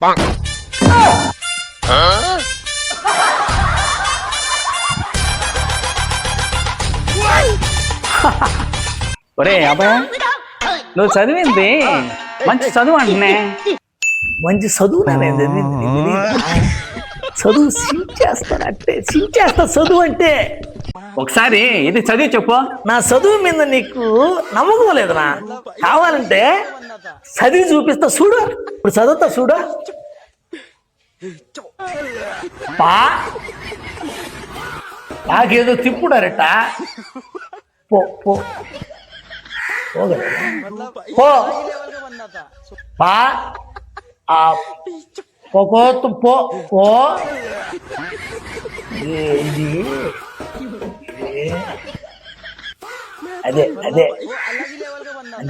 ఒరే అబ్బాయి, నువ్వు చదివింది మంచి చదువు అంటనే. మంచి చదువు చదువు సించేస్తానంటే సించేస్తా చదువు అంటే. ఒకసారి ఇది చదివి చెప్పు. నా చదువు మీద నీకు నమ్మకం లేదునా? కావాలంటే చదివి చూపిస్తా చూడు. ఇప్పుడు చదువుతా చూడు. నాకేదో తిప్పుడారట. పో పో పో పా పోకోతు పో పో. ఇది అదే అదే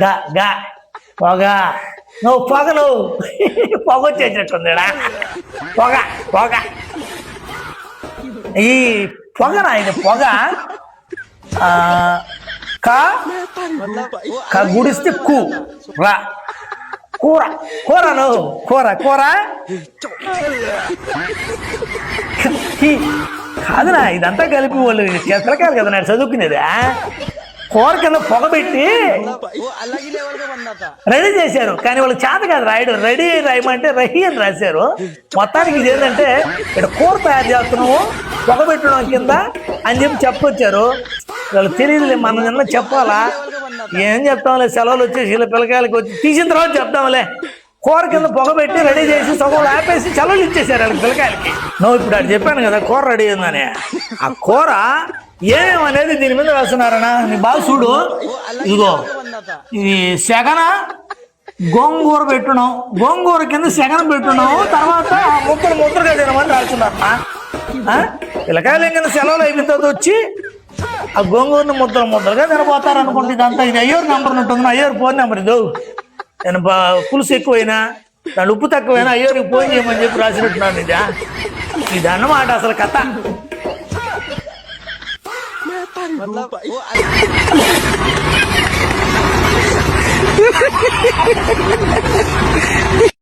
గా గా పొగ. నువ్వు పొగ, నువ్వు పొగ వచ్చేటట్టుందిడా. పొగ పొగ ఈ పొగనా? ఇది పొగ. గుడిస్తే కు రా. కూర కూర, నువ్వు కూర కూర కాదునా. ఇదంతా కలిపి వాళ్ళు చిత్రకాయలు కదా నేను చదువుకునేది. కూర కింద పొగ పెట్టి రెడీ చేశారు, కానీ వాళ్ళకి చేత కాదు రాయడం. రెడీ రాయమంటే రహి అని రాశారు. మొత్తానికి ఇది ఏంటంటే ఇక్కడ కూర తయారు చేస్తున్నాము, పొగ పెట్టడం కింద అని చెప్పి చెప్పొచ్చారు. వాళ్ళు తెలియదులే, మనం నిన్న చెప్పాలా? ఏం చెప్తాంలే, సెలవులు వచ్చేసి ఇలా పిల్లకాయలకి వచ్చి తీసిన తర్వాత చెప్తాంలే. కూర కింద పొగ పెట్టి రెడీ చేసి సగం ఆపేసి సెలవులు ఇచ్చేసారు వాళ్ళకి పిల్లకాయలకి. నువ్వు ఇప్పుడు అది చెప్పాను కదా కూర రెడీ అయిందని. ఆ కూర ఏమేమనేది దీని మీద వేస్తున్నారనా? నీ బాగా చూడు. ఇదిగో ఇది సెగన గోంగూర పెట్టున్నాం, గోంగూర కింద సెగన పెట్టున్నాం, తర్వాత ముద్దలుగా తినమని రాస్తున్నారన్నా. పిల్లకాయలు కింద సెలవులు అయిపోయిన తర్వాత వచ్చి ఆ గోంగూరని ముద్దలుగా తినబోతారు అనుకుంటే ఇదంతా. ఇది అయ్యోరు నెంబర్ ఉంటుంది, అయ్యోరు ఫోన్ నెంబర్. ఇది నేను పులుసు ఎక్కువైనా దాని ఉప్పు తక్కువైనా అయ్యోరికి ఫోన్ చేయమని చెప్పి రాసినట్టున్నాను. ఇది అన్నమాట అసలు కథ.